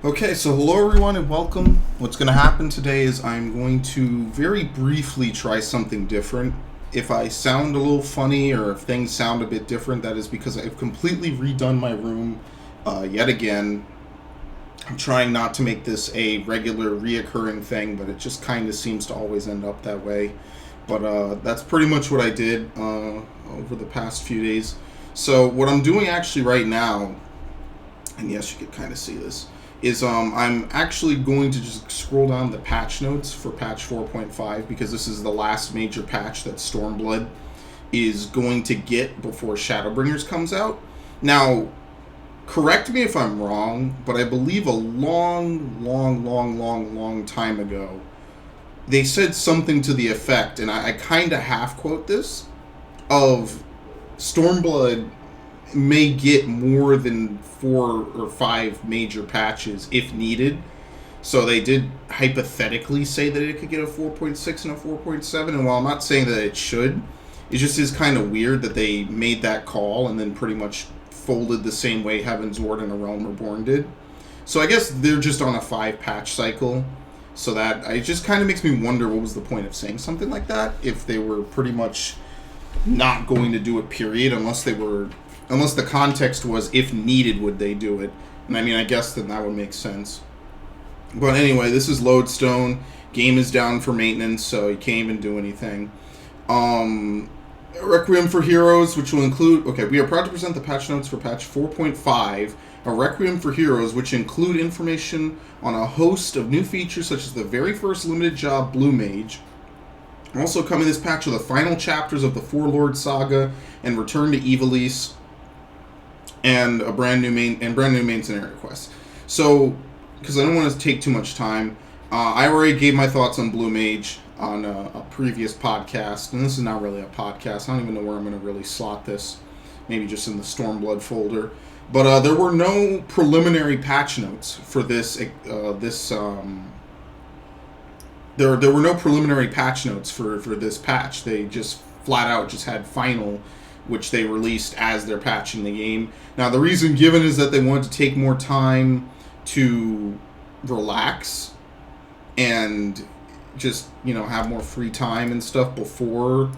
Okay, so hello everyone and welcome. What's going to happen today is I'm going to very briefly try something different. If I sound a little funny or if things sound a bit different, that is because I've completely redone my room yet again. I'm trying not to make this a regular reoccurring thing, but it just kind of seems to always end up that way. But that's pretty much what I did over the past few days. So what I'm doing actually right now, and yes, you can kind of see this, is I'm actually going to just scroll down the patch notes for patch 4.5 because this is the last major patch that Stormblood is going to get before Shadowbringers comes out. Now, correct me if I'm wrong, but I believe a long time ago, they said something to the effect, and I kind of half quote this, of Stormblood may get more than 4 or 5 major patches if needed. So they did hypothetically say that it could get a 4.6 and a 4.7, and while I'm not saying that it should, it just is kind of weird that they made that call and then pretty much folded the same way Heaven's Ward and A Realm Reborn did. So I guess they're just on a 5 patch cycle, so that it just kind of makes me wonder what was the point of saying something like that if they were pretty much not going to do it, period, unless the context was, if needed, would they do it? And I mean, I guess then that would make sense. But anyway, this is Lodestone. Game is down for maintenance, so you can't even do anything. Requiem for Heroes, which will include... Okay, we are proud to present the patch notes for patch 4.5, a Requiem for Heroes, which include information on a host of new features, such as the very first limited job, Blue Mage. Also coming this patch are the final chapters of the Four Lord Saga and Return to Ivalice, and a brand new main scenario quest. So, because I don't want to take too much time, I already gave my thoughts on Blue Mage on a previous podcast, and this is not really a podcast. I don't even know where I'm going to really slot this. Maybe just in the Stormblood folder. But there were no preliminary patch notes for this. There were no preliminary patch notes for this patch. They just flat out just had final, which they released as they're patching the game. Now, the reason given is that they wanted to take more time to relax and just, have more free time and stuff before...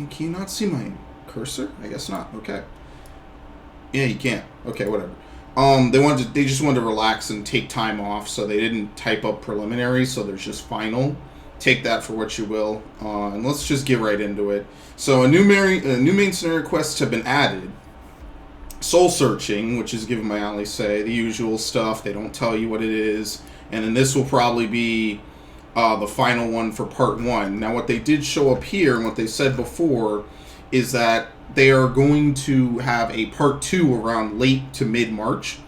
Can you not see my cursor? I guess not. Okay. Yeah, you can't. Okay, whatever. They just wanted to relax and take time off, so they didn't type up preliminaries, so there's just final. Take that for what you will, and let's just get right into it. So, new main scenario quests have been added. Soul Searching, which is given by Ali Say, the usual stuff. They don't tell you what it is, and then this will probably be the final one for part 1. Now, what they did show up here, and what they said before, is that they are going to have a part 2 around late to mid-March.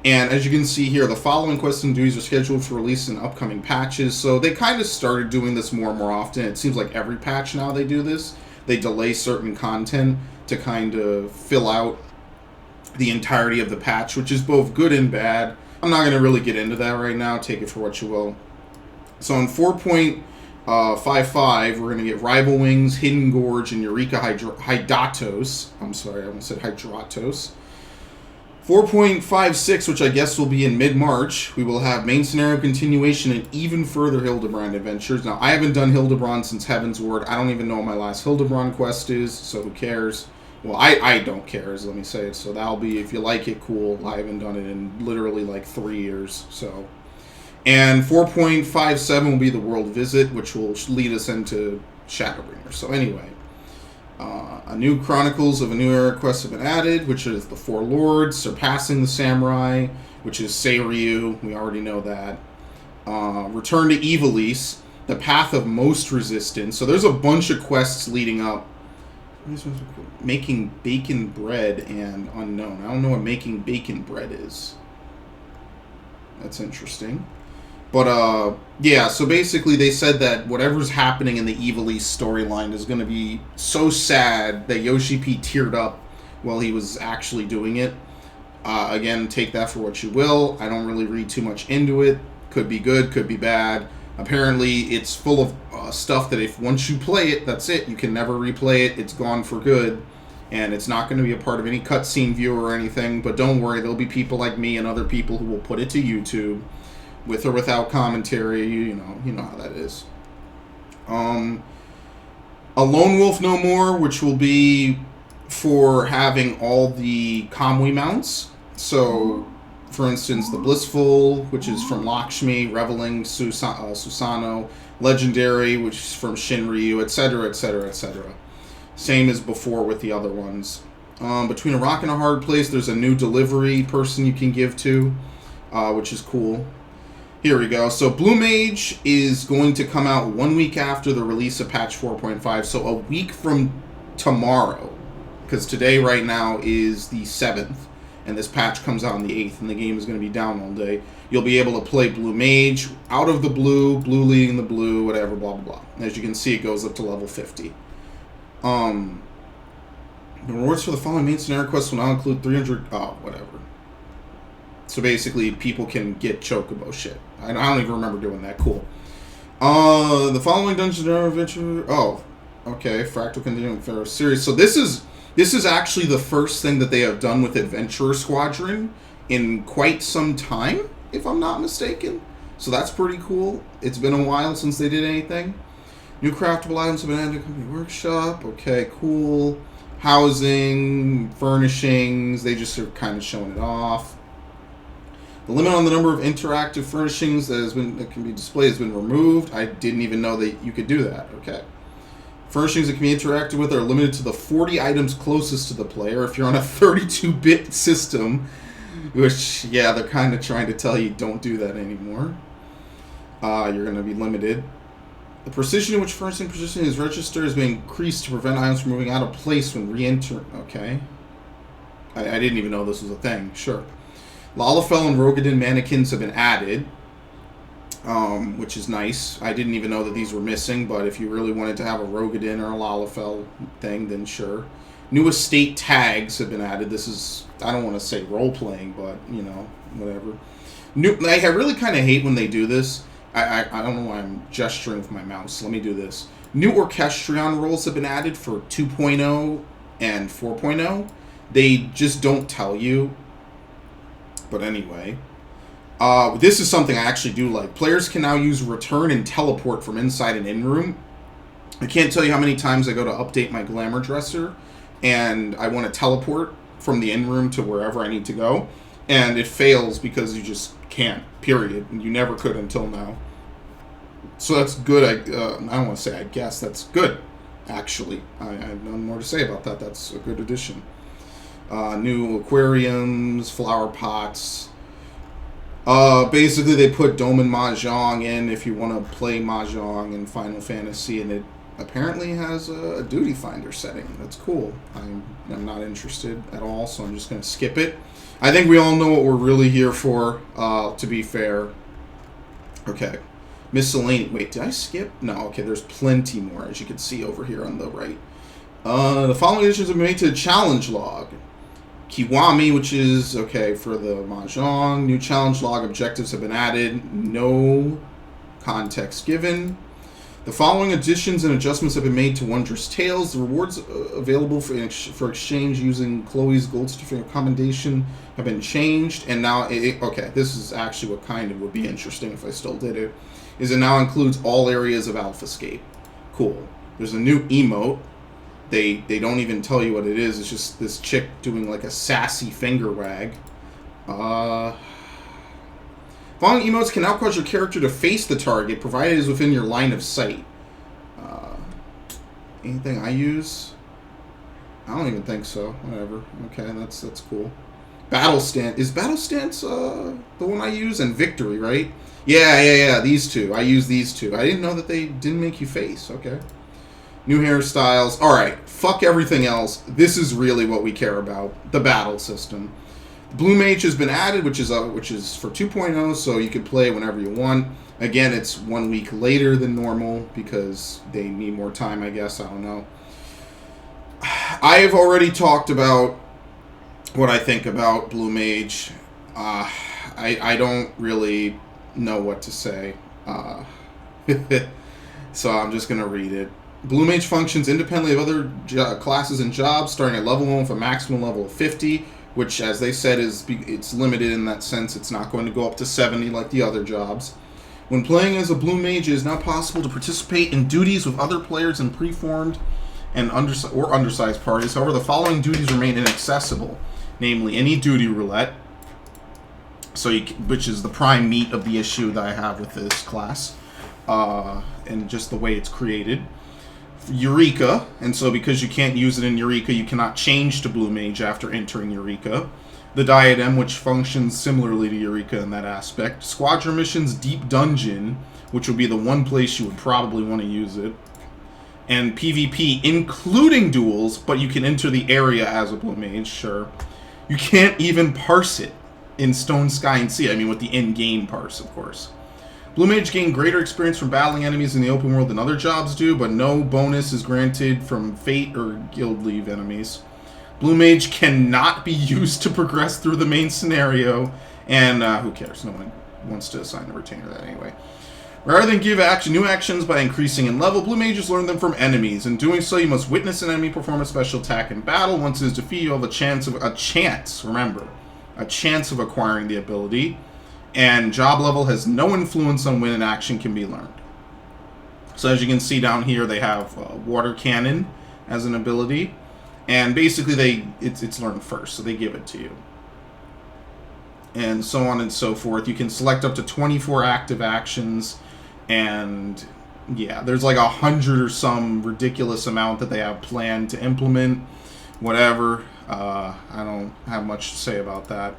And as you can see here, the following quests and duties are scheduled for release in upcoming patches. So they kind of started doing this more and more often. It seems like every patch now they do this. They delay certain content to kind of fill out the entirety of the patch, which is both good and bad. I'm not going to really get into that right now. Take it for what you will. So in 4.55, we're going to get Rival Wings, Hidden Gorge, and Eureka Hydatos. I'm sorry, I almost said Hydratos. 4.56, which I guess will be in mid-March, we will have main scenario continuation and even further Hildebrand adventures. Now, I haven't done Hildebrand since Heaven's Ward. I don't even know what my last Hildebrand quest is, so who cares? Well, I don't care, let me say it. So that'll be, if you like it, cool. I haven't done it in literally like 3 years, so... And 4.57 will be the World Visit, which will lead us into Shadowbringers. So anyway, a new Chronicles of a New Era quest have been added, which is the Four Lords, Surpassing the Samurai, which is Seiryu, we already know that. Return to Ivalice, the Path of Most Resistance. So there's a bunch of quests leading up. Making Bacon Bread and Unknown. I don't know what Making Bacon Bread is. That's interesting. But, yeah, so basically they said that whatever's happening in the Ivalice storyline is going to be so sad that Yoshi P teared up while he was actually doing it. Again, take that for what you will. I don't really read too much into it. Could be good, could be bad. Apparently, it's full of stuff that if once you play it, that's it. You can never replay it. It's gone for good. And it's not going to be a part of any cutscene view or anything, but don't worry, there'll be people like me and other people who will put it to YouTube, with or without commentary. You know how that is. A Lone Wolf No More, which will be for having all the Kamui mounts. So, for instance, the Blissful, which is from Lakshmi, Reveling, Susano, Legendary, which is from Shinryu, etc., etc., etc. Same as before with the other ones. Between a Rock and a Hard Place, there's a new delivery person you can give to, which is cool. Here we go. So Blue Mage is going to come out 1 week after the release of patch 4.5, so a week from tomorrow. Because today, right now, is the 7th, and this patch comes out on the 8th, and the game is going to be down all day. You'll be able to play Blue Mage out of the blue leading the blue, whatever, blah, blah, blah. As you can see, it goes up to level 50. The rewards for the following main scenario quests will now include 300... Oh, whatever. So basically, people can get Chocobo shit. I don't even remember doing that. Cool. The following Dungeons & Adventure... Oh, okay. Fractal Continuing Pharaoh series. So this is actually the first thing that they have done with Adventurer Squadron in quite some time, if I'm not mistaken. So that's pretty cool. It's been a while since they did anything. New craftable items have been added to company workshop. Okay, cool. Housing, furnishings. They just are kind of showing it off. The limit on the number of interactive furnishings that can be displayed has been removed. I didn't even know that you could do that. Okay. Furnishings that can be interacted with are limited to the 40 items closest to the player. If you're on a 32-bit system, which, yeah, they're kind of trying to tell you don't do that anymore. You're going to be limited. The precision in which furnishing position is registered has been increased to prevent items from moving out of place when re-entering. Okay. I didn't even know this was a thing. Sure. Lalafell and Rogadin mannequins have been added, which is nice. I didn't even know that these were missing, but if you really wanted to have a Rogadin or a Lalafell thing, then sure. New estate tags have been added. This is, I don't want to say role-playing, but, you know, whatever. I really kind of hate when they do this. I don't know why I'm gesturing with my mouse. Let me do this. New Orchestrion roles have been added for 2.0 and 4.0. They just don't tell you. But anyway. This is something I actually do like. Players can now use return and teleport from inside an in-room. I can't tell you how many times I go to update my glamour dresser, and I want to teleport from the in-room to wherever I need to go. And it fails because you just can't, period. You never could until now. So that's good. I don't want to say I guess. That's good, actually. I have nothing more to say about that. That's a good addition. New aquariums, flower pots. Basically, they put Dome and Mahjong in if you want to play Mahjong in Final Fantasy, and it apparently has a duty finder setting. That's cool. I'm not interested at all, so I'm just going to skip it. I think we all know what we're really here for, to be fair. Okay. Miscellaneous. Wait, did I skip? No, okay, there's plenty more, as you can see over here on the right. The following additions have been made to the challenge log. Kiwami, which is, okay, for the Mahjong. New challenge log objectives have been added. No context given. The following additions and adjustments have been made to Wondrous Tales. The rewards available for exchange using Chloe's gold certificate of commendation have been changed. And now, okay, this is actually what kind of would be interesting if I still did it, is it now includes all areas of Alphascape. Cool. There's a new emote. They don't even tell you what it is. It's just this chick doing like a sassy finger wag. Following emotes can now cause your character to face the target, provided it is within your line of sight. Anything I use? I don't even think so. Whatever. Okay, that's cool. Battle Stance. Is Battle Stance the one I use? And Victory, right? Yeah. These two. I use these two. I didn't know that they didn't make you face. Okay. New hairstyles. Alright, fuck everything else. This is really what we care about. The battle system. Blue Mage has been added, which is for 2.0, so you can play whenever you want. Again, it's 1 week later than normal because they need more time, I guess. I don't know. I have already talked about what I think about Blue Mage. I don't really know what to say. So I'm just going to read it. Blue Mage functions independently of other classes and jobs, starting at level 1 with a maximum level of 50, which, as they said, it's limited in that sense. It's not going to go up to 70 like the other jobs. When playing as a Blue Mage, it is now possible to participate in duties with other players in preformed and undersized parties. However, the following duties remain inaccessible, namely any duty roulette, which is the prime meat of the issue that I have with this class, and just the way it's created. Eureka, and so because you can't use it in Eureka, you cannot change to Blue Mage after entering Eureka. The Diadem, which functions similarly to Eureka in that aspect. Squadron Missions Deep Dungeon, which would be the one place you would probably want to use it. And PvP, including duels, but you can enter the area as a Blue Mage, sure. You can't even parse it in Stone, Sky, and Sea. I mean, with the in-game parse, of course. Blue Mage gain greater experience from battling enemies in the open world than other jobs do, but no bonus is granted from Fate or Guild Leave enemies. Blue Mage cannot be used to progress through the main scenario, and who cares? No one wants to assign a retainer that anyway. Rather than give new actions by increasing in level, Blue Mages learn them from enemies. In doing so, you must witness an enemy perform a special attack in battle. Once it is defeated, you have a chance of acquiring the ability. And job level has no influence on when an action can be learned. So as you can see down here, they have Water Cannon as an ability. And basically, it's learned first, so they give it to you. And so on and so forth. You can select up to 24 active actions. And, yeah, there's like 100 or some ridiculous amount that they have planned to implement. Whatever. I don't have much to say about that.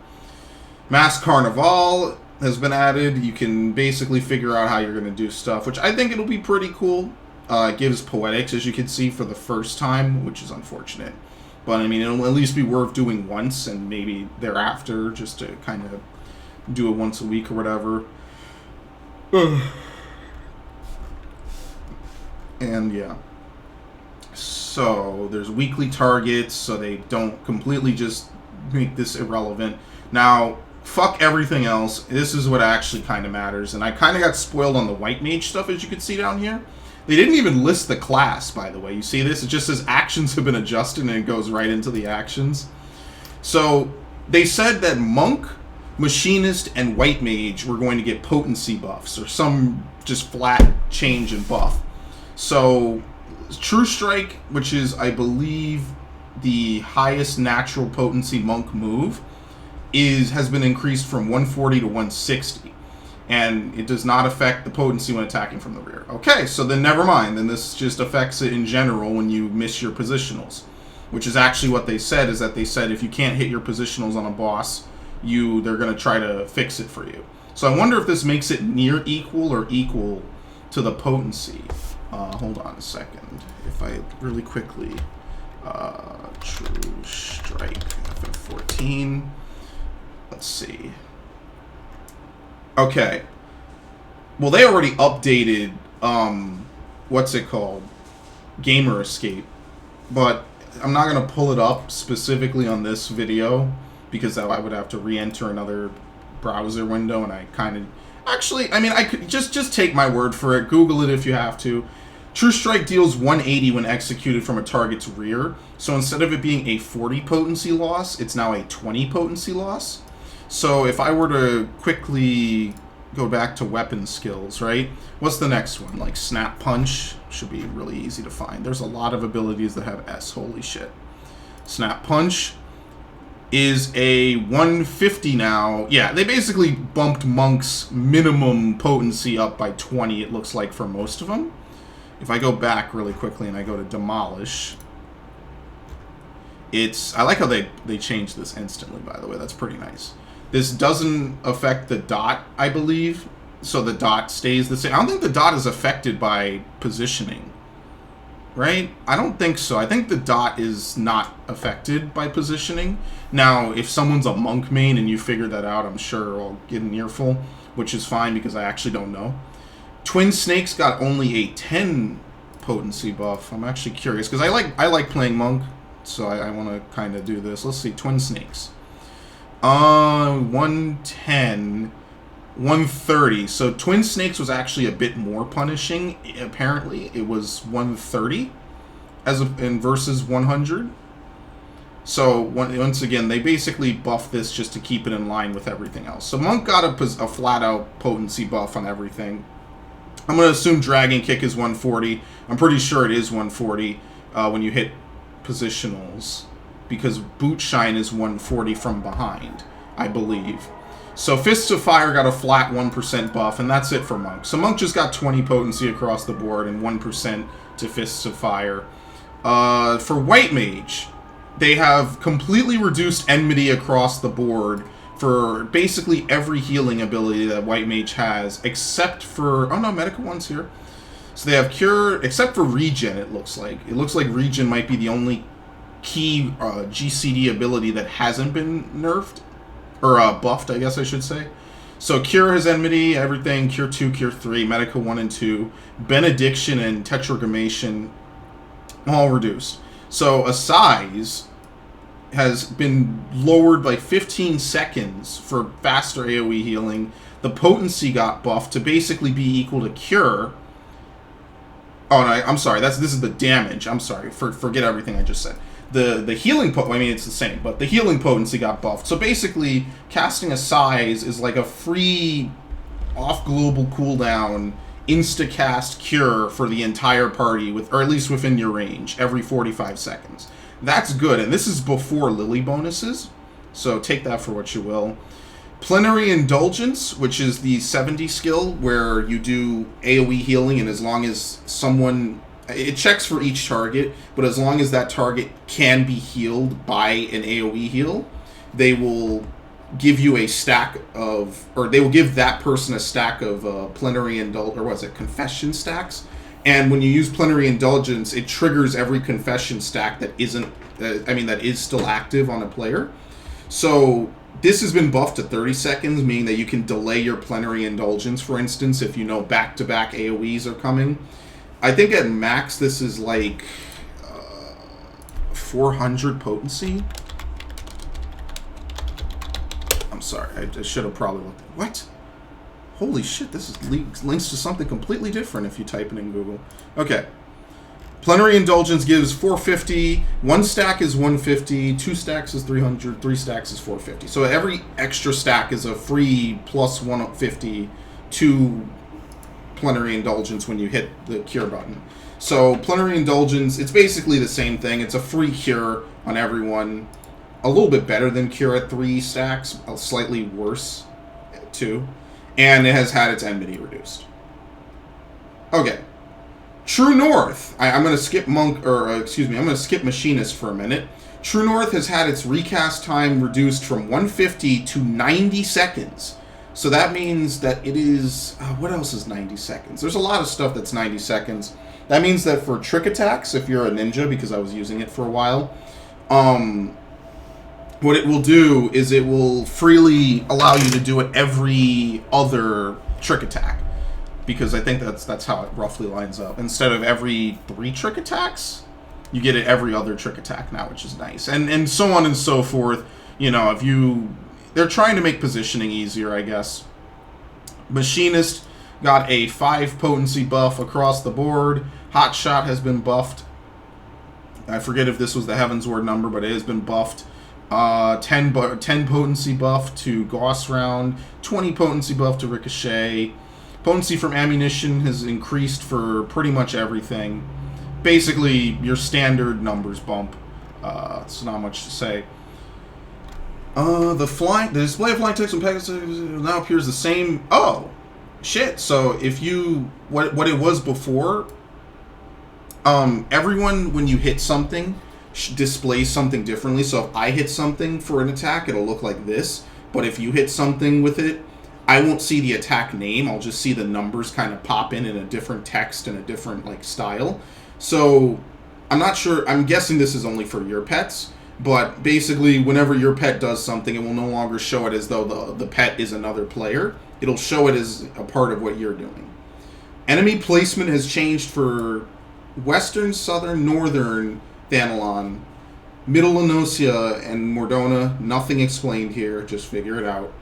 Mass Carnival has been added. You can basically figure out how you're going to do stuff, which I think it'll be pretty cool. It gives Poetics, as you can see, for the first time, which is unfortunate. But, I mean, it'll at least be worth doing once, and maybe thereafter, just to kind of do it once a week or whatever. And, yeah. So, there's weekly targets, so they don't completely just make this irrelevant. Now, fuck everything else. This is what actually kind of matters. And I kind of got spoiled on the White Mage stuff, as you can see down here. They didn't even list the class, by the way. You see this? It just says actions have been adjusted, and it goes right into the actions. So, they said that Monk, Machinist, and White Mage were going to get potency buffs, or some just flat change in buff. So, True Strike, which is, I believe, the highest natural potency Monk move, has been increased from 140 to 160. And it does not affect the potency when attacking from the rear. Okay, so then never mind. Then this just affects it in general when you miss your positionals. Which is actually what they said, is that they said if you can't hit your positionals on a boss, they're going to try to fix it for you. So I wonder if this makes it near equal or equal to the potency. Hold on a second. If I really quickly... True Strike, FF14. Let's see. Okay. Well, they already updated, what's it called? Gamer Escape. But I'm not going to pull it up specifically on this video, because I would have to re-enter another browser window, and I kind of... Actually, I mean, I could just take my word for it. Google it if you have to. True Strike deals 180 when executed from a target's rear. So instead of it being a 40 potency loss, it's now a 20 potency loss. So if I were to quickly go back to weapon skills, right? What's the next one? Like Snap Punch should be really easy to find. There's a lot of abilities that have S. Holy shit. Snap Punch is a 150 now. Yeah, they basically bumped Monk's minimum potency up by 20, it looks like, for most of them. If I go back really quickly and I go to Demolish, I like how they changed this instantly, by the way. That's pretty nice. This doesn't affect the dot, I believe. So the dot stays the same. I don't think the dot is affected by positioning. Right? I don't think so. I think the dot is not affected by positioning. Now, if someone's a Monk main and you figure that out, I'm sure I'll get an earful, which is fine because I actually don't know. Twin Snakes got only a 10 potency buff. I'm actually curious because I like playing Monk, so I want to kind of do this. Let's see, Twin Snakes. 110 130. So Twin Snakes was actually a bit more punishing. Apparently, it was 130 in versus 100. So once again, they basically buffed this just to keep it in line with everything else. So Monk got a flat-out potency buff on everything. I'm going to assume Dragon Kick is 140. I'm pretty sure it is 140 when you hit positionals, because Boot Shine is 140 from behind, I believe. So Fists of Fire got a flat 1% buff, and that's it for Monk. So Monk just got 20 potency across the board and 1% to Fists of Fire. For White Mage, they have completely reduced enmity across the board for basically every healing ability that White Mage has, except for... Oh no, Medical one's here. So they have Cure, except for Regen, it looks like. It looks like Regen might be the only key GCD ability that hasn't been nerfed. Or buffed, I guess I should say. So Cure has enmity, everything. Cure 2, Cure 3, Medical 1 and 2. Benediction and Tetragramation, all reduced. So a size has been lowered by 15 seconds for faster AoE healing. The potency got buffed to basically be equal to Cure. Oh, no, I'm sorry. This is the damage. I'm sorry. Forget everything I just said. The healing I mean, it's the same, but the healing potency got buffed. So basically, casting a size is like a free off-global cooldown insta-cast cure for the entire party, or at least within your range, every 45 seconds. That's good, and this is before Lily bonuses, so take that for what you will. Plenary Indulgence, which is the 70 skill, where you do AoE healing, and as long as someone... It checks for each target, but as long as that target can be healed by an AoE heal, they will give you a stack of... Or they will give that person a stack of Plenary Indulgence... Or what is it? Confession stacks? And when you use Plenary Indulgence, it triggers every confession stack that isn't... that is still active on a player. So... This has been buffed to 30 seconds, meaning that you can delay your Plenary Indulgence, for instance, if you know back-to-back AoEs are coming. I think at max this is like 400 potency. I'm sorry, I should have probably looked. What? Holy shit, this is links to something completely different if you type it in Google. Okay. Plenary Indulgence gives 450, 1 stack is 150, 2 stacks is 300, 3 stacks is 450. So every extra stack is a free plus 150 to Plenary Indulgence when you hit the cure button. So Plenary Indulgence, it's basically the same thing. It's a free cure on everyone. A little bit better than cure at 3 stacks, slightly worse at 2. And it has had its enmity reduced. Okay. True North. I'm going to skip I'm going to skip Machinist for a minute. True North has had its recast time reduced from 150 to 90 seconds. So that means that it is... what else is 90 seconds? There's a lot of stuff that's 90 seconds. That means that for trick attacks, if you're a ninja, because I was using it for a while, what it will do is it will freely allow you to do it every other trick attack. Because I think that's how it roughly lines up. Instead of every 3 trick attacks, you get it every other trick attack now, which is nice. And so on and so forth. You know, if you... They're trying to make positioning easier, I guess. Machinist got a 5 potency buff across the board. Hot Shot has been buffed. I forget if this was the Heavensward number, but it has been buffed. 10 potency buff to Gauss Round. 20 potency buff to Ricochet. Potency from ammunition has increased for pretty much everything. Basically, your standard numbers bump. It's not much to say. The display of flying text and Pegasus now appears the same. Oh, shit! So if you what it was before, everyone when you hit something displays something differently. So if I hit something for an attack, it'll look like this. But if you hit something with it, I won't see the attack name. I'll just see the numbers kind of pop in a different text and a different like style. So I'm not sure. I'm guessing this is only for your pets. But basically, whenever your pet does something, it will no longer show it as though the pet is another player. It'll show it as a part of what you're doing. Enemy placement has changed for Western, Southern, Northern Thanalon, Middle Enosia, and Mordona. Nothing explained here. Just figure it out.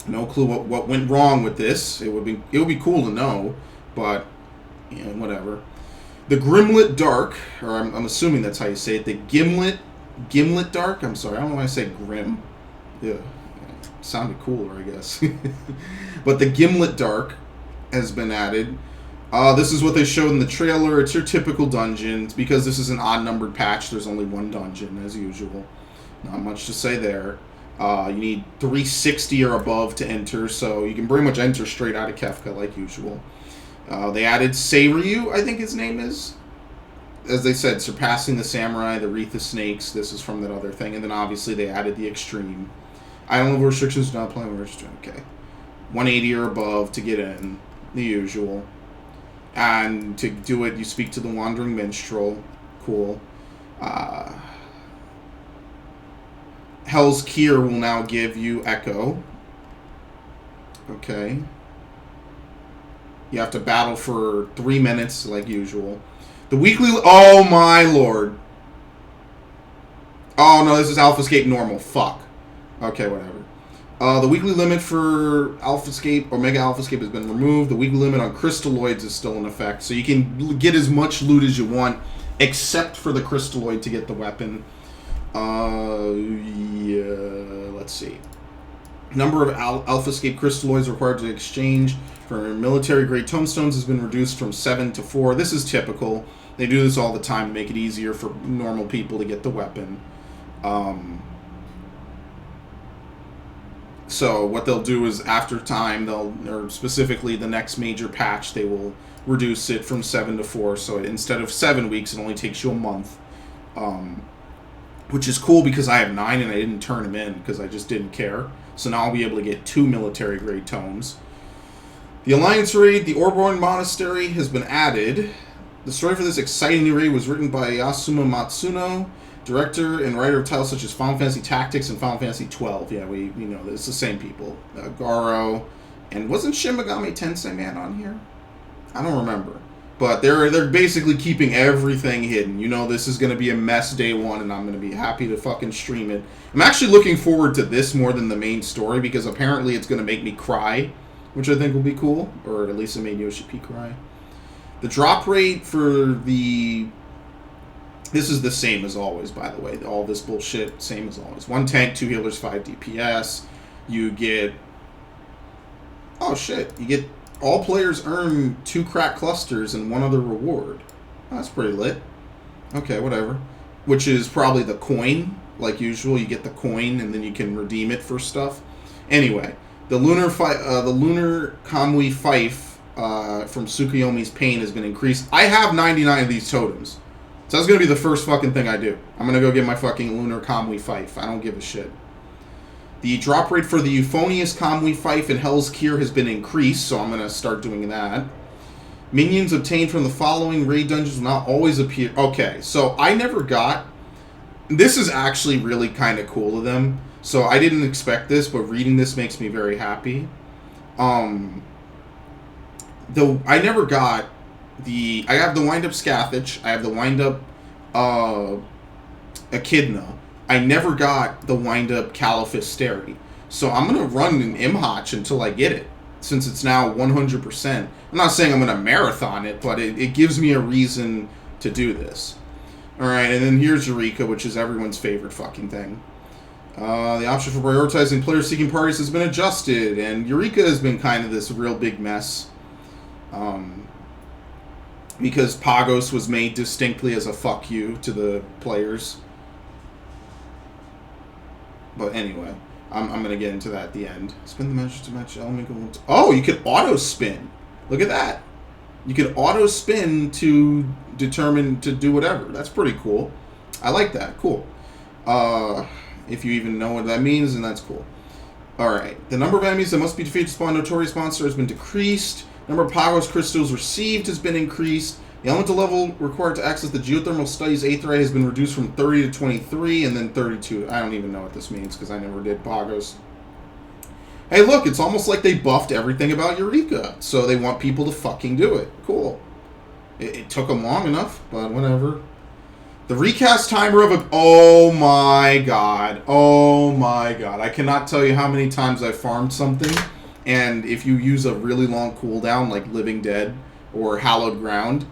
No clue what went wrong with this. It would be cool to know, but yeah, whatever. The Gimlet Dark, or I'm assuming that's how you say it. The Gimlet Dark. I'm sorry, I don't know why I say Grim. Yeah, sounded cooler, I guess. But the Gimlet Dark has been added. This is what they showed in the trailer. It's your typical dungeon. Because this is an odd-numbered patch, there's only one dungeon, as usual. Not much to say there. You need 360 or above to enter, so you can pretty much enter straight out of Kefka like usual. They added Seiryu, I think his name is. As they said, surpassing the samurai, the wreath of snakes. This is from that other thing. And then obviously they added the extreme. Island level restrictions do not apply when restricted. Okay. 180 or above to get in. The usual. And to do it, you speak to the Wandering Minstrel. Cool. Hell's Kier will now give you Echo. Okay. You have to battle for 3 minutes, like usual. The weekly... Oh, my lord. Oh, no, this is Alphascape normal. Fuck. Okay, whatever. The weekly limit for Alphascape, or Mega Alphascape, has been removed. The weekly limit on Crystalloids is still in effect. So you can get as much loot as you want, except for the Crystalloid to get the weapon. Yeah, let's see. Number of Alphascape Crystalloids required to exchange for military-grade tomestones has been reduced from 7 to 4. This is typical. They do this all the time to make it easier for normal people to get the weapon. So what they'll do is after time, or specifically the next major patch, they will reduce it from 7 to 4. So instead of 7 weeks, it only takes you a month. Which is cool because I have 9 and I didn't turn them in because I just didn't care. So now I'll be able to get 2 military-grade tomes. The Alliance Raid, the Orborn Monastery, has been added. The story for this exciting new raid was written by Yasuma Matsuno, director and writer of titles such as Final Fantasy Tactics and Final Fantasy XII. Yeah, we know this. It's the same people. Garo. And wasn't Shin Megami Tensei Man on here? I don't remember. But they're basically keeping everything hidden. You know, this is going to be a mess day one, and I'm going to be happy to fucking stream it. I'm actually looking forward to this more than the main story, because apparently it's going to make me cry, which I think will be cool. Or at least it made Yoshi P cry. The drop rate for the... This is the same as always, by the way. All this bullshit, same as always. 1 tank, 2 healers, 5 DPS. You get... Oh, shit. You get... All players earn 2 crack clusters and 1 other reward. Oh, that's pretty lit. Okay, whatever. Which is probably the coin. Like usual, you get the coin and then you can redeem it for stuff. Anyway, the lunar Kamui Fife from Tsukuyomi's Pain has been increased. I have 99 of these totems. So that's going to be the first fucking thing I do. I'm going to go get my fucking lunar Kamui Fife. I don't give a shit. The drop rate for the Euphonious Kamui Fife and Hell's Kier has been increased, so I'm going to start doing that. Minions obtained from the following raid dungeons will not always appear. Okay, so I never got... This is actually really kind of cool of them. So I didn't expect this, but reading this makes me very happy. I never got the... I have the wind-up Scathach. I have the wind-up Echidna. I never got the wind-up Caliphystery. So I'm going to run an Imhotch until I get it, since it's now 100%. I'm not saying I'm going to marathon it, but it gives me a reason to do this. Alright, and then here's Eureka, which is everyone's favorite fucking thing. The option for prioritizing player-seeking parties has been adjusted, and Eureka has been kind of this real big mess. Because Pagos was made distinctly as a fuck you to the players. But anyway, I'm going to get into that at the end. Spin the measure to match element. Oh, you can auto-spin. Look at that. You can auto-spin to determine to do whatever. That's pretty cool. I like that. Cool. If you even know what that means, then that's cool. Alright. The number of enemies that must be defeated to spawn Notorious Monster has been decreased. Number of Pagos crystals received has been increased. The elemental level required to access the Geothermal Studies Aether has been reduced from 30 to 23 and then 32. I don't even know what this means because I never did Pagos. Hey, look, it's almost like they buffed everything about Eureka. So they want people to fucking do it. Cool. It took them long enough, but whatever. The recast timer of oh my god. Oh my god. I cannot tell you how many times I farmed something, and if you use a really long cooldown like Living Dead or Hallowed Ground,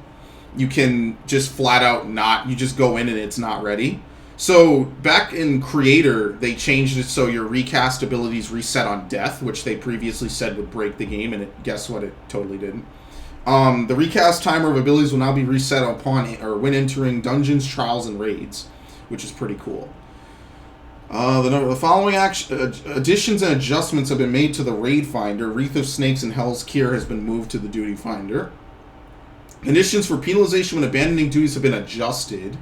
you can just flat out not, you just go in and it's not ready. So back in Creator, they changed it so your recast abilities reset on death, which they previously said would break the game, and guess what? It totally didn't. The recast timer of abilities will now be reset upon or when entering dungeons, trials, and raids, which is pretty cool. The following additions and adjustments have been made to the Raid Finder. Wreath of Snakes and Hell's Cure has been moved to the Duty Finder. Conditions for penalization when abandoning duties have been adjusted.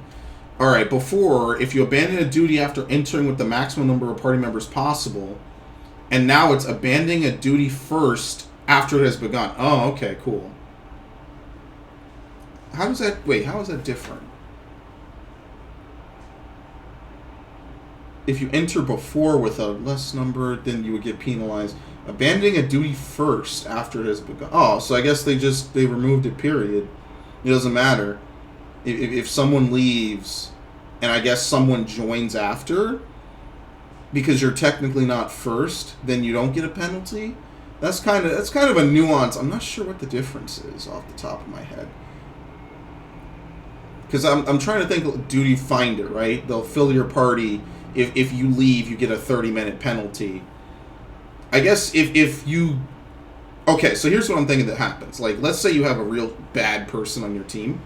Alright, before, if you abandon a duty after entering with the maximum number of party members possible, and now it's abandoning a duty first after it has begun. Oh, okay, cool. How does that... Wait, how is that different? If you enter before with a less number, then you would get penalized. Abandoning a duty first after it has begun. Oh, so I guess they removed it, period. It doesn't matter. If someone leaves, and I guess someone joins after, because you're technically not first, then you don't get a penalty. That's kind of a nuance. I'm not sure what the difference is off the top of my head. Because I'm trying to think of Duty Finder, right? They'll fill your party. If you leave, you get a 30-minute penalty. I guess if you... Okay, so here's what I'm thinking that happens. Like, let's say you have a real bad person on your team.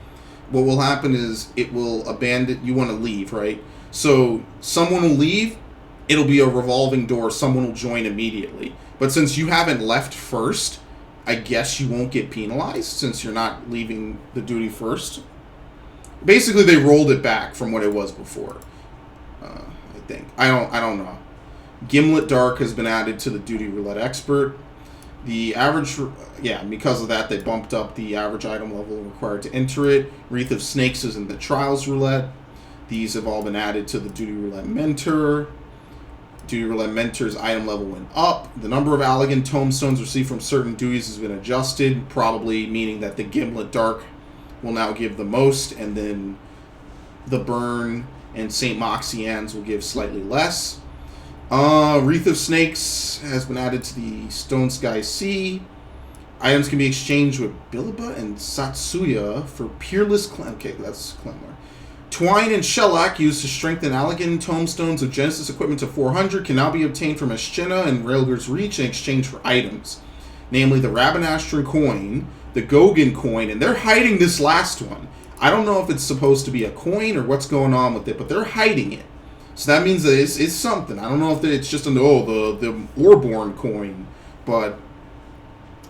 What will happen is it will abandon... You want to leave, right? So someone will leave. It'll be a revolving door. Someone will join immediately. But since you haven't left first, I guess you won't get penalized since you're not leaving the duty first. Basically, they rolled it back from what it was before. I think. I don't know. Gimlet Dark has been added to the Duty Roulette Expert. The average... Yeah, because of that, they bumped up the average item level required to enter it. Wreath of Snakes is in the Trials Roulette. These have all been added to the Duty Roulette Mentor. Duty Roulette Mentor's item level went up. The number of Allegan Tombstones received from certain duties has been adjusted, probably meaning that the Gimlet Dark will now give the most, and then the Burn and St. Moxian's will give slightly less. Wreath of Snakes has been added to the Stone Sky Sea. Items can be exchanged with Bilaba and Satsuya for Peerless Okay, that's Clemmer. Twine and Shellac, used to strengthen Allegan Tombstones of Genesis equipment to 400, can now be obtained from Eschina and Railgir's Reach in exchange for items. Namely, the Rabanastron coin, the Gogan coin, and they're hiding this last one. I don't know if it's supposed to be a coin or what's going on with it, but they're hiding it. So that means that it's something. I don't know if it's just the Orborn coin, but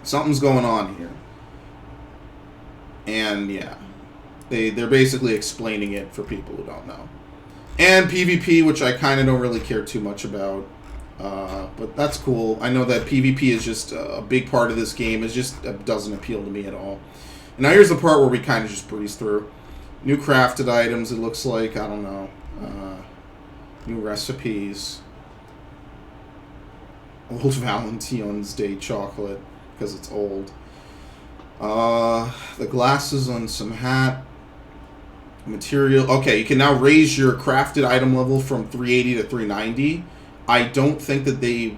something's going on here. And yeah, they're basically explaining it for people who don't know. And PvP, which I kind of don't really care too much about, but that's cool. I know that PvP is just a big part of this game. It just doesn't appeal to me at all. And now here's the part where we kind of just breeze through. New crafted items, it looks like. I don't know. New recipes. Old Valentine's Day chocolate, because it's old. The glasses on some hat. Material. Okay, you can now raise your crafted item level from 380 to 390. I don't think that they...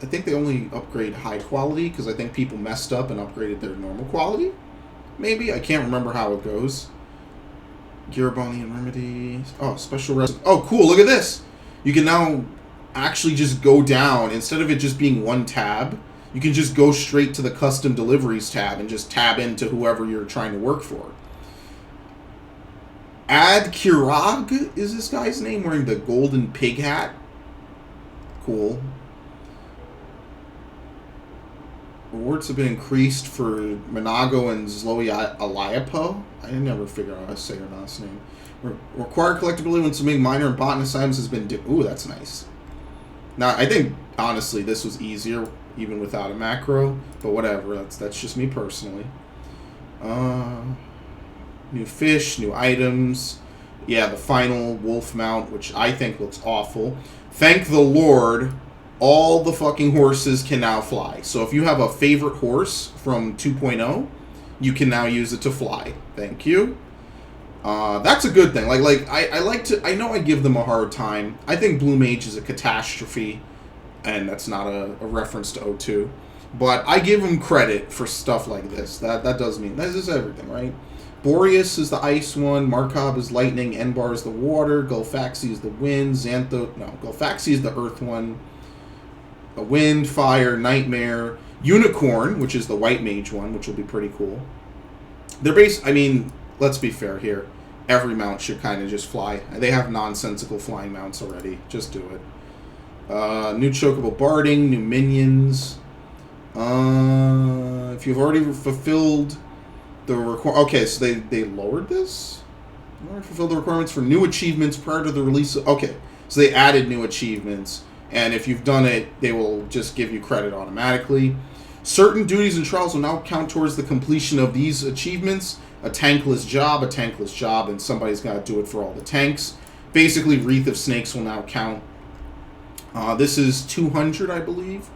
I think they only upgrade high quality, because I think people messed up and upgraded their normal quality. Maybe? I can't remember how it goes. Giraboni and Remedies. Oh, special recipe. Oh, cool. Look at this. You can now actually just go down. Instead of it just being one tab, you can just go straight to the custom deliveries tab and just tab into whoever you're trying to work for. Ad Kirag is this guy's name, wearing the golden pig hat. Cool. Rewards have been increased for Minago and Zloe Aliapo. I never figure out how to say her last name. Required collectability when submitting minor and botanist items has been... Ooh, that's nice. Now, I think, honestly, this was easier, even without a macro. But whatever, that's just me personally. New fish, new items. Yeah, the final wolf mount, which I think looks awful. Thank the Lord... All the fucking horses can now fly. So if you have a favorite horse from 2.0, you can now use it to fly. Thank you. That's a good thing. I like to. I know I give them a hard time. I think Blue Mage is a catastrophe, and that's not a reference to O2. But I give them credit for stuff like this. That does mean this is everything, right? Boreas is the ice one. Markov is lightning. Enbar is the water. Gulfaxi is the wind. Gulfaxi is the earth one. A wind, fire, nightmare, unicorn, which is the white mage one, which will be pretty cool. They're based. I mean, let's be fair here. Every mount should kind of just fly. They have nonsensical flying mounts already. Just do it. New chocobo barding, new minions. If you've already fulfilled the okay, so they lowered this. Already fulfilled the requirements for new achievements prior to the release. Okay, so they added new achievements, and if you've done it, they will just give you credit automatically. Certain duties and trials will now count towards the completion of these achievements. A tankless job, and somebody's got to do it for all the tanks. Basically, Wreath of Snakes will now count. This is 200, I believe.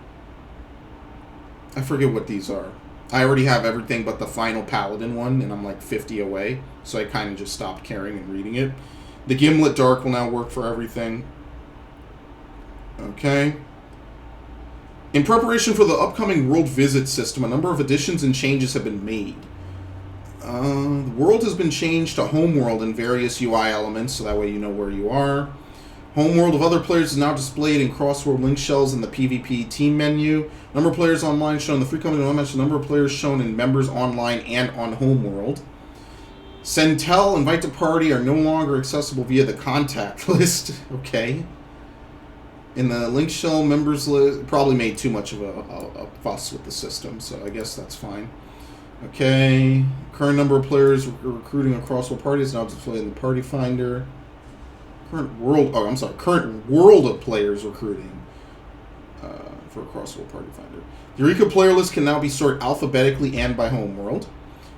I forget what these are. I already have everything but the final Paladin one, and I'm like 50 away, so I kind of just stopped caring and reading it. The Gimlet Dark will now work for everything. Okay. In preparation for the upcoming World Visit system, a number of additions and changes have been made. The world has been changed to Homeworld in various UI elements, so that way you know where you are. Homeworld of other players is now displayed in crossword link shells in the PvP team menu. Number of players online shown in the free company match. The number of players shown in members online and on Homeworld. Send, tell, invite to party are no longer accessible via the contact list. Okay. In the link shell members list, probably made too much of a fuss with the system, so I guess that's fine. Okay. Current number of players recruiting a crossword party is now displayed in the party finder. Current world of players recruiting for a crossword party finder. The Eureka player list can now be sorted alphabetically and by Homeworld.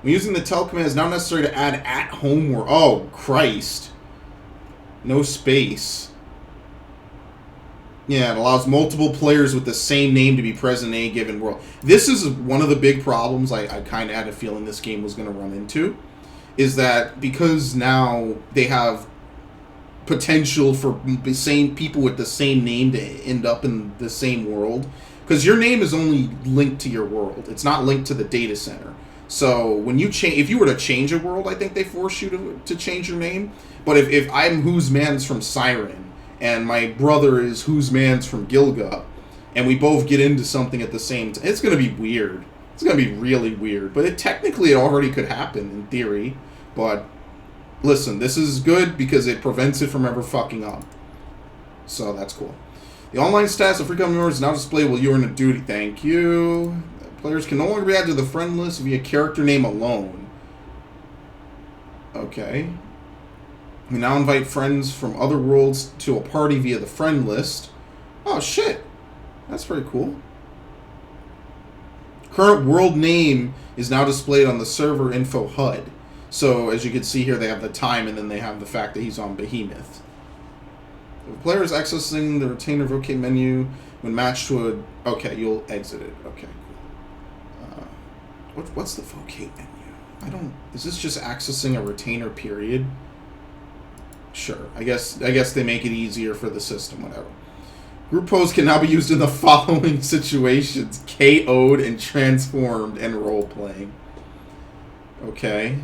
When using the tell command, it's not necessary to add at Homeworld. Oh, Christ. No space. Yeah, it allows multiple players with the same name to be present in a given world. This is one of the big problems I kind of had a feeling this game was going to run into. Is that because now they have potential for the same people with the same name to end up in the same world. Because your name is only linked to your world. It's not linked to the data center. So when you change, if you were to change a world, I think they force you to change your name. But if I'm Whose Man's from Siren, and my brother is Whose Man's from Gilga, and we both get into something at the same time, it's going to be weird. It's going to be really weird. But technically it already could happen in theory. But listen, this is good because it prevents it from ever fucking up. So that's cool. The online stats of free company members is now displayed while you're in a duty. Thank you. Players can no longer be added to the friend list via character name alone. Okay. We now invite friends from other worlds to a party via the friend list. Oh, shit. That's pretty cool. Current world name is now displayed on the server info HUD. So, as you can see here, they have the time, and then they have the fact that he's on Behemoth. The player is accessing the retain or vocate menu when matched to a... Okay, you'll exit it. Okay, cool. What's the vocate menu? I don't... Is this just accessing a retainer period? Sure. I guess they make it easier for the system, whatever. Group pose can now be used in the following situations. KO'd and transformed and role-playing. Okay.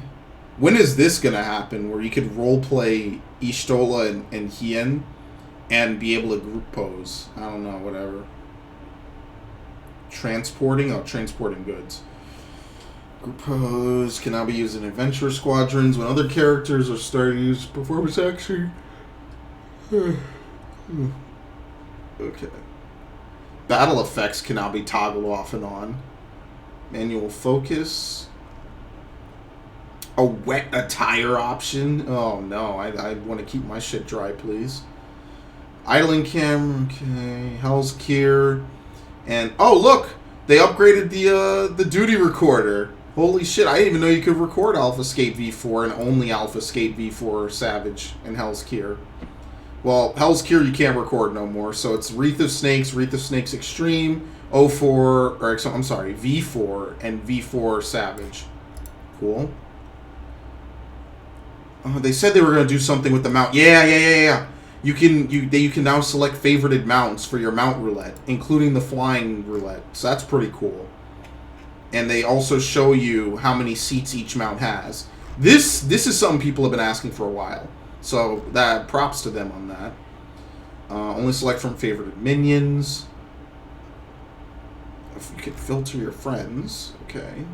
When is this going to happen where you could role-play Ishtola and Hien and be able to group pose? I don't know, whatever. Transporting? Oh, transporting goods. Group pose can now be used in adventure squadrons when other characters are starting to use performance action. Okay. Battle effects can now be toggled off and on. Manual focus. A wet attire option. Oh no, I want to keep my shit dry, please. Idling camera. Okay. Hell's Kier. And oh look, they upgraded the duty recorder. Holy shit, I didn't even know you could record AlphaScape V4 and only AlphaScape V4 Savage and Hell's Kier. Well, Hell's Kier you can't record no more, so it's Wreath of Snakes Extreme, V4, and V4 Savage. Cool. They said they were going to do something with the mount. Yeah. You can now select favorited mounts for your mount roulette, including the flying roulette. So that's pretty cool. And they also show you how many seats each mount has. This is something people have been asking for a while. So that props to them on that. Only select from favorited minions. If you can filter your friends. Okay.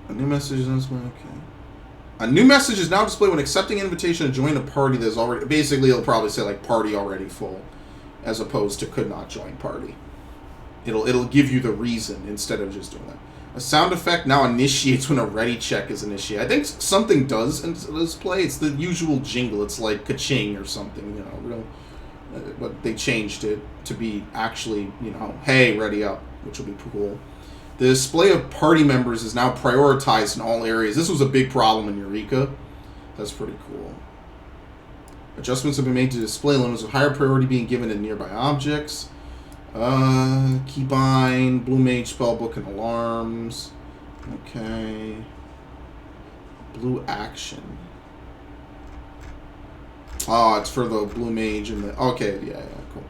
A new message announcement. Okay. A new message is now displayed when accepting an invitation to join a party that is already... Basically, it'll probably say, like, party already full, as opposed to could not join party. It'll give you the reason instead of just doing that. A sound effect now initiates when a ready check is initiated. I think something does play. It's the usual jingle. It's like ka-ching or something, you know. But they changed it to be actually, you know, hey, ready up, which will be cool. The display of party members is now prioritized in all areas. This was a big problem in Eureka. That's pretty cool. Adjustments have been made to display limits with higher priority being given to nearby objects. Keybind, Blue Mage Spellbook, and Alarms. Okay. Blue Action. Oh, it's for the Blue Mage and the... Okay, yeah, cool.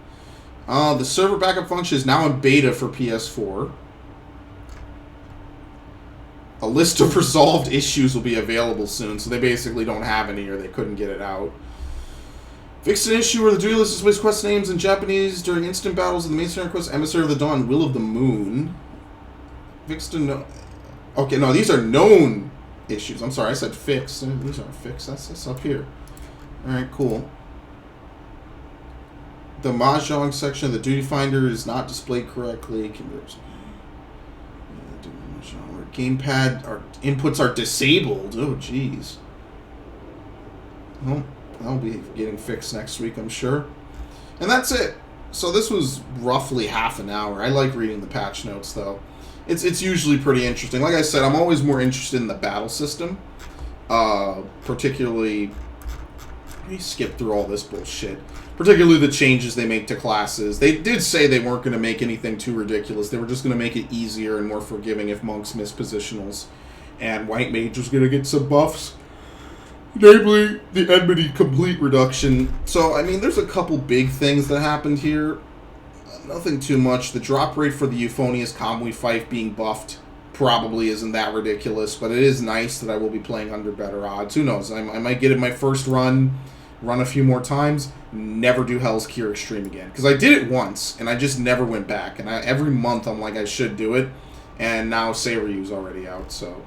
The server backup function is now in beta for PS4. A list of resolved issues will be available soon, so they basically don't have any or they couldn't get it out. Fixed an issue where the duelist displays quest names in Japanese during instant battles in the main story quest Emissary of the Dawn, Will of the Moon. Fixed a no... Okay, no, these are known issues. I'm sorry, I said fixed. These aren't fixed. That's up here. Alright, cool. The Mahjong section of the Duty Finder is not displayed correctly. Gamepad inputs are disabled. Oh, jeez. Well, that'll be getting fixed next week, I'm sure. And that's it. So this was roughly half an hour. I like reading the patch notes, though. It's usually pretty interesting. Like I said, I'm always more interested in the battle system. Particularly... Let me skip through all this bullshit. Particularly the changes they make to classes. They did say they weren't going to make anything too ridiculous. They were just going to make it easier and more forgiving if monks miss positionals. And White Mage was going to get some buffs. Namely, the enmity complete reduction. So, I mean, there's a couple big things that happened here. Nothing too much. The drop rate for the Euphonious Convoy Fife being buffed probably isn't that ridiculous. But it is nice that I will be playing under better odds. Who knows? I might get it my first run a few more times, never do Hell's Cure Extreme again. Because I did it once, and I just never went back. And every month I'm like, I should do it. And now Seiryu's already out, so...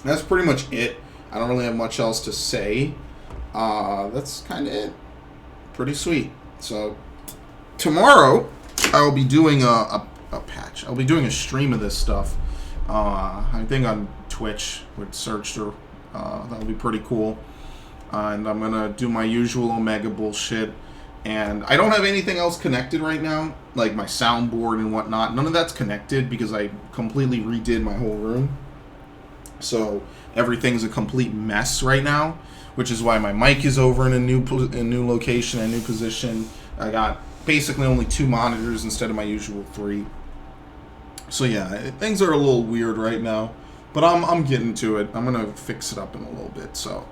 That's pretty much it. I don't really have much else to say. That's kind of it. Pretty sweet. So, tomorrow, I'll be doing a patch. I'll be doing a stream of this stuff. I think on Twitch with Searchter. That'll be pretty cool. And I'm going to do my usual Omega bullshit. And I don't have anything else connected right now, like my soundboard and whatnot. None of that's connected because I completely redid my whole room. So everything's a complete mess right now, which is why my mic is over in a new location, a new position. I got basically only 2 monitors instead of my usual 3. So yeah, things are a little weird right now, but I'm getting to it. I'm going to fix it up in a little bit, so...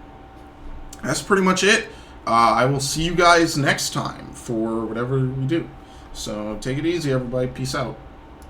That's pretty much it. I will see you guys next time for whatever we do. So take it easy, everybody. Peace out.